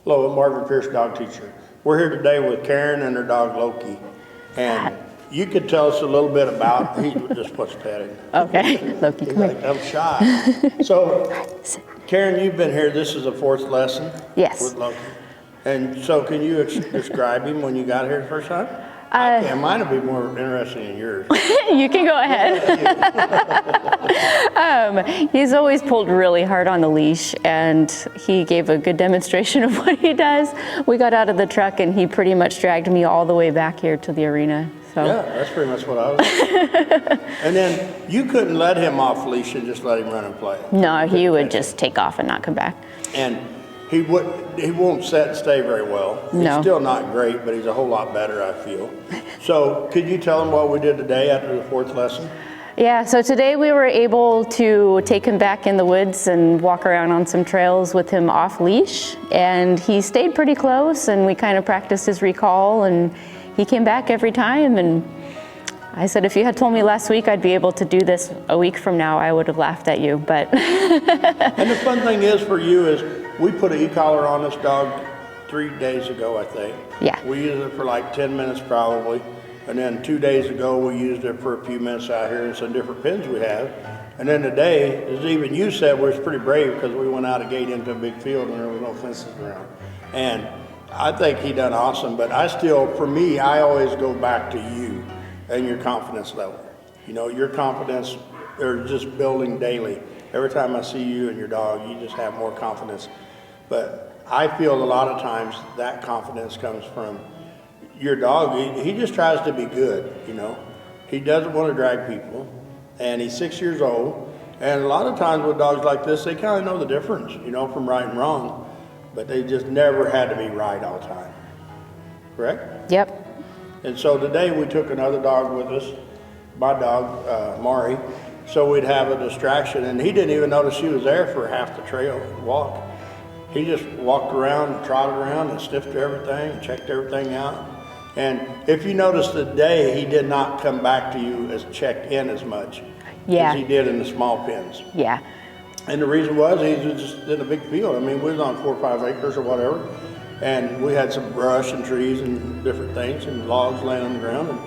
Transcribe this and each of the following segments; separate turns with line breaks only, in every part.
Hello, I'm Marvin Pierce, dog teacher. We're here today with Karen and her dog Loki. And you could tell us a little bit about, he just puts petting.
Okay, Loki,
He's
come
like,
here.
I'm shy. So, Karen, you've been here, this is the fourth lesson?
Yes.
With Loki. And so can you describe him when you got here the first time? I can. Mine will be more interesting than yours.
You can go ahead. He's always pulled really hard on the leash, and he gave a good demonstration of what he does. We got out of the truck, and he pretty much dragged me all the way back here to the arena. So.
Yeah, that's pretty much what I was doing. And then you couldn't let him off leash and just let him run and play.
No, he would just take off and not come back.
And he won't sit and stay very well.
No.
He's still not great, but he's a whole lot better, I feel. So could you tell him what we did today after the fourth lesson?
Yeah, so today we were able to take him back in the woods and walk around on some trails with him off leash. And he stayed pretty close, and we kind of practiced his recall, and he came back every time. And I said, if you had told me last week I'd be able to do this a week from now, I would have laughed at you, but.
And the fun thing is for you is we put an e-collar on this dog 3 days ago, I think.
Yeah.
We used it for like 10 minutes probably. And then 2 days ago, we used it for a few minutes out here in some different pens we have. And then today, as even you said, we're pretty brave because we went out a gate into a big field and there was no fences around. And I think he done awesome, but I still, for me, I always go back to you and your confidence level. You know, your confidence is just building daily. Every time I see you and your dog, you just have more confidence. But I feel a lot of times that confidence comes from your dog. He just tries to be good, you know. He doesn't want to drag people, and he's 6 years old. And a lot of times with dogs like this, they kind of know the difference, you know, from right and wrong. But they just never had to be right all the time. Correct?
Yep.
And so today we took another dog with us, my dog, Mari, so we'd have a distraction. And he didn't even notice she was there for half the trail walk. He just walked around and trotted around and sniffed everything and checked everything out. And if you notice today, he did not come back to you as check in as much as he did in the small pens.
Yeah.
And the reason was he was just in a big field. I mean, we was on 4 or 5 acres or whatever, and we had some brush and trees and different things and logs laying on the ground. And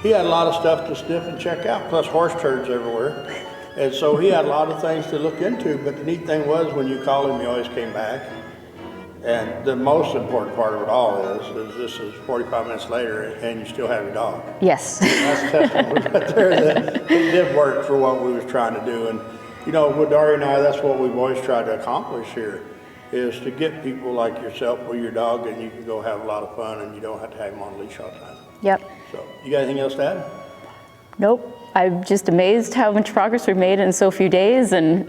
he had a lot of stuff to sniff and check out, plus horse turds everywhere. And so he had a lot of things to look into, but the neat thing was when you called him, he always came back. And the most important part of it all is this is 45 minutes later and you still have your dog.
Yes.
And that's testimony right there that it did work for what we was trying to do. And you know, with Dari and I, that's what we've always tried to accomplish here, is to get people like yourself with your dog and you can go have a lot of fun and you don't have to have him on a leash all the time.
Yep.
So, you got anything else to add?
Nope. I'm just amazed how much progress we've made in so few days. And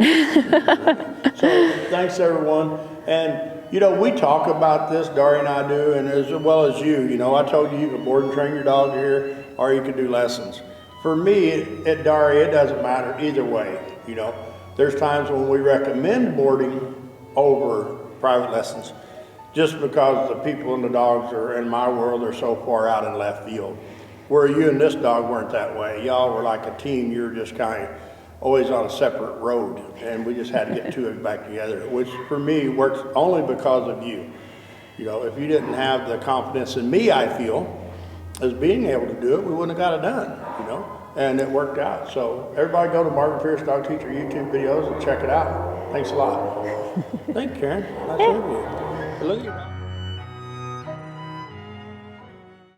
So, thanks everyone. And you know, we talk about this, Dari and I do, and as well as you know, I told you can board and train your dog here or you can do lessons. For me, at Dari, it doesn't matter either way, you know. There's times when we recommend boarding over private lessons just because the people and the dogs are in my world are so far out in left field. Where you and this dog weren't that way. Y'all were like a team. You were just kind of always on a separate road, and we just had to get two of them back together, which for me works only because of you. You know, if you didn't have the confidence in me, I feel, as being able to do it, we wouldn't have got it done, you know, and it worked out. So everybody go to Marvin Pierce Dog Teacher YouTube videos and check it out. Thanks a lot. Thank you, Karen. Nice to meet you. Look at your dog.